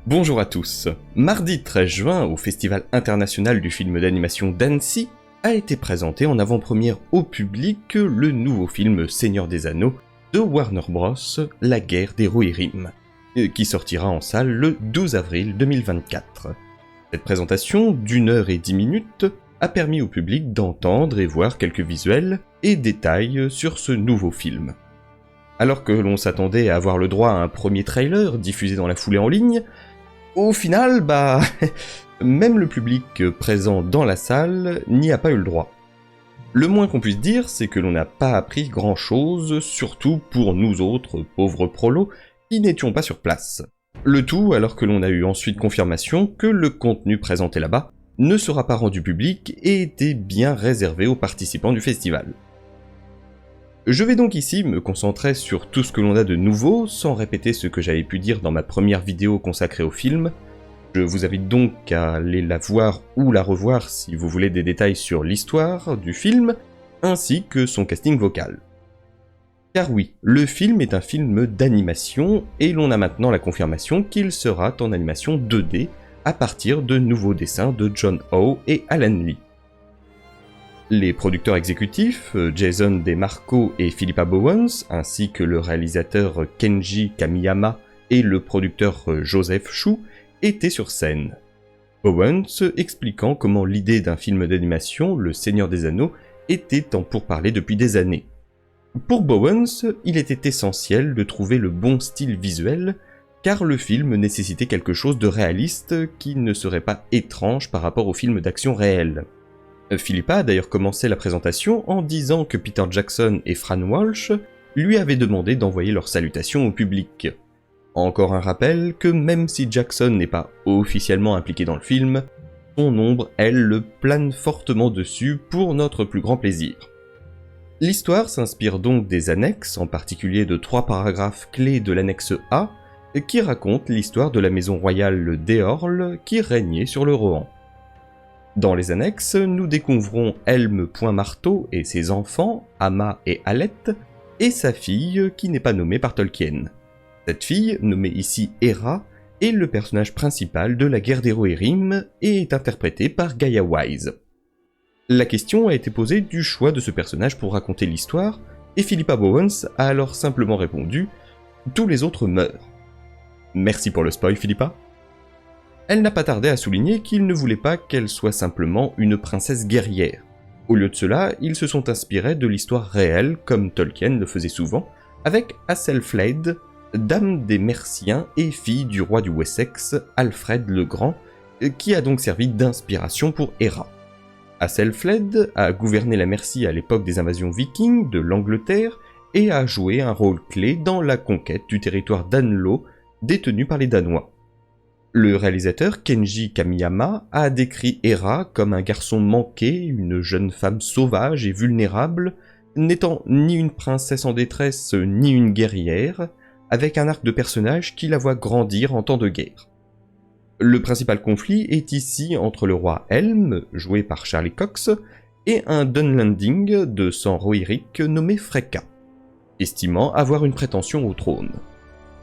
Bonjour à tous. Mardi 13 juin, au Festival international du film d'animation d'Annecy, a été présenté en avant-première au public le nouveau film Seigneur des Anneaux de Warner Bros, La guerre des Rohirrim, qui sortira en salle le 12 avril 2024. Cette présentation d'1h10 a permis au public d'entendre et voir quelques visuels et détails sur ce nouveau film. Alors que l'on s'attendait à avoir le droit à un premier trailer diffusé dans la foulée en ligne, au final, même le public présent dans la salle n'y a pas eu le droit. Le moins qu'on puisse dire, c'est que l'on n'a pas appris grand-chose, surtout pour nous autres pauvres prolos qui n'étions pas sur place. Le tout alors que l'on a eu ensuite confirmation que le contenu présenté là-bas ne sera pas rendu public et était bien réservé aux participants du festival. Je vais donc ici me concentrer sur tout ce que l'on a de nouveau, sans répéter ce que j'avais pu dire dans ma première vidéo consacrée au film. Je vous invite donc à aller la voir ou la revoir si vous voulez des détails sur l'histoire du film, ainsi que son casting vocal. Car oui, le film est un film d'animation, et l'on a maintenant la confirmation qu'il sera en animation 2D, à partir de nouveaux dessins de John Howe et Alan Lee. Les producteurs exécutifs, Jason DeMarco et Philippa Bowens, ainsi que le réalisateur Kenji Kamiyama et le producteur Joseph Chou, étaient sur scène. Bowens expliquant comment l'idée d'un film d'animation, Le Seigneur des Anneaux, était en pourparlers depuis des années. Pour Bowens, il était essentiel de trouver le bon style visuel, car le film nécessitait quelque chose de réaliste qui ne serait pas étrange par rapport au film d'action réel. Philippa a d'ailleurs commencé la présentation en disant que Peter Jackson et Fran Walsh lui avaient demandé d'envoyer leurs salutations au public. Encore un rappel que même si Jackson n'est pas officiellement impliqué dans le film, son ombre, elle, le plane fortement dessus pour notre plus grand plaisir. L'histoire s'inspire donc des annexes, en particulier de 3 paragraphes clés de l'annexe A, qui racontent l'histoire de la maison royale d'Eorl qui régnait sur le Rohan. Dans les annexes, nous découvrons Helm Point-Marteau et ses enfants, Amma et Alette, et sa fille qui n'est pas nommée par Tolkien. Cette fille, nommée ici Hera, est le personnage principal de la guerre des Rohirrim et est interprétée par Gaia Wise. La question a été posée du choix de ce personnage pour raconter l'histoire, et Philippa Bowens a alors simplement répondu « Tous les autres meurent ». Merci pour le spoil, Philippa. Elle n'a pas tardé à souligner qu'ils ne voulaient pas qu'elle soit simplement une princesse guerrière. Au lieu de cela, ils se sont inspirés de l'histoire réelle, comme Tolkien le faisait souvent, avec Æthelflaed, dame des Merciens et fille du roi du Wessex, Alfred le Grand, qui a donc servi d'inspiration pour Hera. Æthelflaed a gouverné la Mercie à l'époque des invasions vikings de l'Angleterre et a joué un rôle clé dans la conquête du territoire danelaw détenu par les Danois. Le réalisateur Kenji Kamiyama a décrit Hera comme un garçon manqué, une jeune femme sauvage et vulnérable, n'étant ni une princesse en détresse ni une guerrière, avec un arc de personnage qui la voit grandir en temps de guerre. Le principal conflit est ici entre le roi Helm, joué par Charlie Cox, et un Dunlanding de sang rohirrique nommé Freka, estimant avoir une prétention au trône.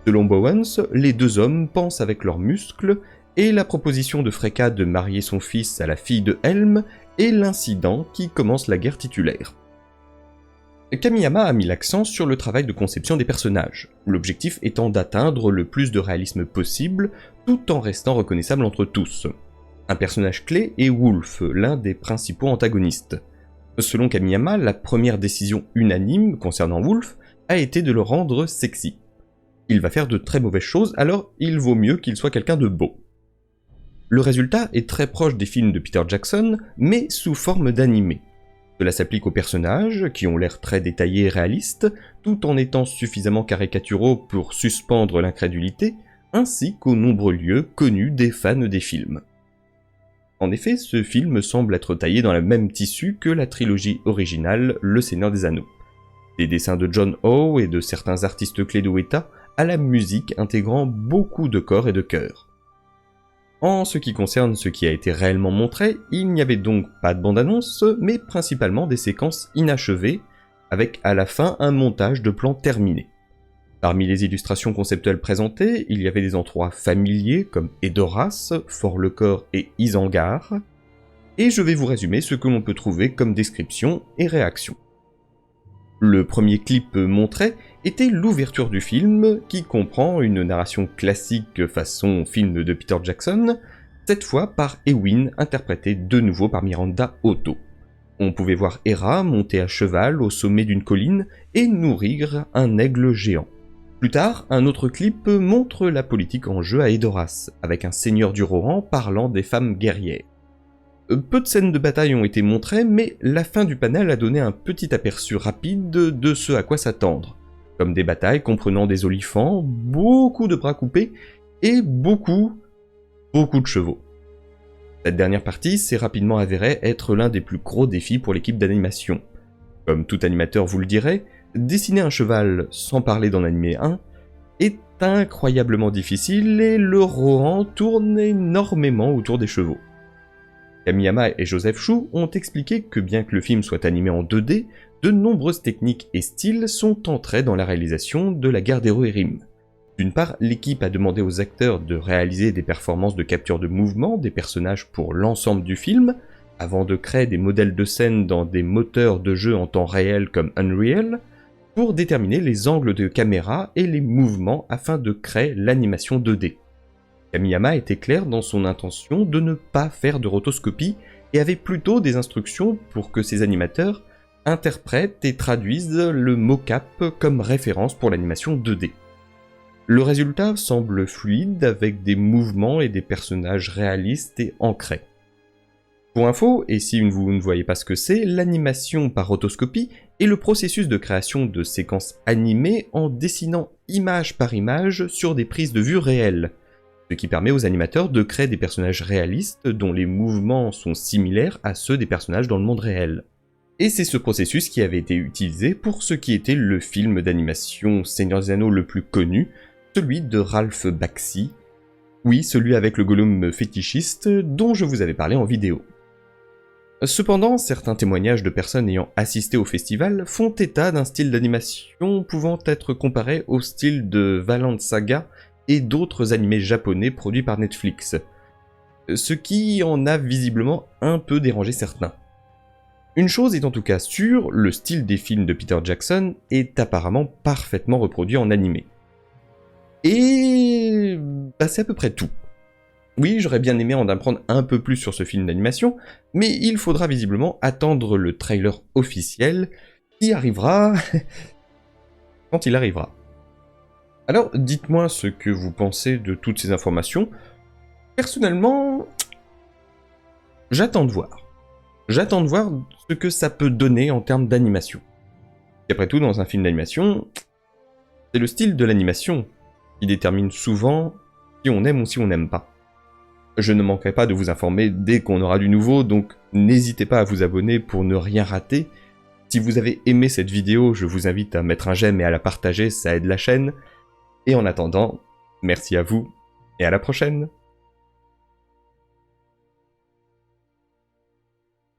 Selon Bowens, les deux hommes pensent avec leurs muscles, et la proposition de Freka de marier son fils à la fille de Helm est l'incident qui commence la guerre titulaire. Kamiyama a mis l'accent sur le travail de conception des personnages, l'objectif étant d'atteindre le plus de réalisme possible, tout en restant reconnaissable entre tous. Un personnage clé est Wolf, l'un des principaux antagonistes. Selon Kamiyama, la première décision unanime concernant Wolf a été de le rendre sexy. Il va faire de très mauvaises choses, alors il vaut mieux qu'il soit quelqu'un de beau. Le résultat est très proche des films de Peter Jackson, mais sous forme d'animé. Cela s'applique aux personnages, qui ont l'air très détaillés et réalistes, tout en étant suffisamment caricaturaux pour suspendre l'incrédulité, ainsi qu'aux nombreux lieux connus des fans des films. En effet, ce film semble être taillé dans le même tissu que la trilogie originale Le Seigneur des Anneaux. Des dessins de John Howe et de certains artistes clés de Weta, à la musique intégrant beaucoup de corps et de chœurs. En ce qui concerne ce qui a été réellement montré, il n'y avait donc pas de bande-annonce, mais principalement des séquences inachevées, avec à la fin un montage de plans terminés. Parmi les illustrations conceptuelles présentées, il y avait des endroits familiers comme Edoras, Fort-le-Corps et Isengard, et je vais vous résumer ce que l'on peut trouver comme description et réaction. Le premier clip montré était l'ouverture du film, qui comprend une narration classique façon film de Peter Jackson, cette fois par Éowyn, interprétée de nouveau par Miranda Otto. On pouvait voir Hera monter à cheval au sommet d'une colline et nourrir un aigle géant. Plus tard, un autre clip montre la politique en jeu à Edoras, avec un seigneur du Rohan parlant des femmes guerrières. Peu de scènes de bataille ont été montrées, mais la fin du panel a donné un petit aperçu rapide de ce à quoi s'attendre, comme des batailles comprenant des olifants, beaucoup de bras coupés et beaucoup de chevaux. Cette dernière partie s'est rapidement avérée être l'un des plus gros défis pour l'équipe d'animation. Comme tout animateur vous le dirait, dessiner un cheval sans parler d'en animer un est incroyablement difficile et le Rohan tourne énormément autour des chevaux. Kamiyama et Joseph Chou ont expliqué que bien que le film soit animé en 2D, de nombreuses techniques et styles sont entrés dans la réalisation de la guerre des Rohirrim. D'une part, l'équipe a demandé aux acteurs de réaliser des performances de capture de mouvement des personnages pour l'ensemble du film, avant de créer des modèles de scène dans des moteurs de jeu en temps réel comme Unreal, pour déterminer les angles de caméra et les mouvements afin de créer l'animation 2D. Kamiyama était clair dans son intention de ne pas faire de rotoscopie et avait plutôt des instructions pour que ses animateurs interprètent et traduisent le mocap comme référence pour l'animation 2D. Le résultat semble fluide avec des mouvements et des personnages réalistes et ancrés. Pour info, et si vous ne voyez pas ce que c'est, l'animation par rotoscopie est le processus de création de séquences animées en dessinant image par image sur des prises de vue réelles, ce qui permet aux animateurs de créer des personnages réalistes dont les mouvements sont similaires à ceux des personnages dans le monde réel. Et c'est ce processus qui avait été utilisé pour ce qui était le film d'animation Seigneur des Anneaux le plus connu, celui de Ralph Bakshi, oui, celui avec le Gollum fétichiste dont je vous avais parlé en vidéo. Cependant, certains témoignages de personnes ayant assisté au festival font état d'un style d'animation pouvant être comparé au style de Vinland Saga et d'autres animés japonais produits par Netflix, ce qui en a visiblement un peu dérangé certains. Une chose est en tout cas sûre, le style des films de Peter Jackson est apparemment parfaitement reproduit en animé. Et c'est à peu près tout. Oui, j'aurais bien aimé en apprendre un peu plus sur ce film d'animation, mais il faudra visiblement attendre le trailer officiel qui arrivera quand il arrivera. Alors, dites-moi ce que vous pensez de toutes ces informations. Personnellement, j'attends de voir. J'attends de voir ce que ça peut donner en termes d'animation. Et après tout, dans un film d'animation, c'est le style de l'animation qui détermine souvent si on aime ou si on n'aime pas. Je ne manquerai pas de vous informer dès qu'on aura du nouveau, donc n'hésitez pas à vous abonner pour ne rien rater. Si vous avez aimé cette vidéo, je vous invite à mettre un j'aime et à la partager, ça aide la chaîne. Et en attendant, merci à vous, et à la prochaine!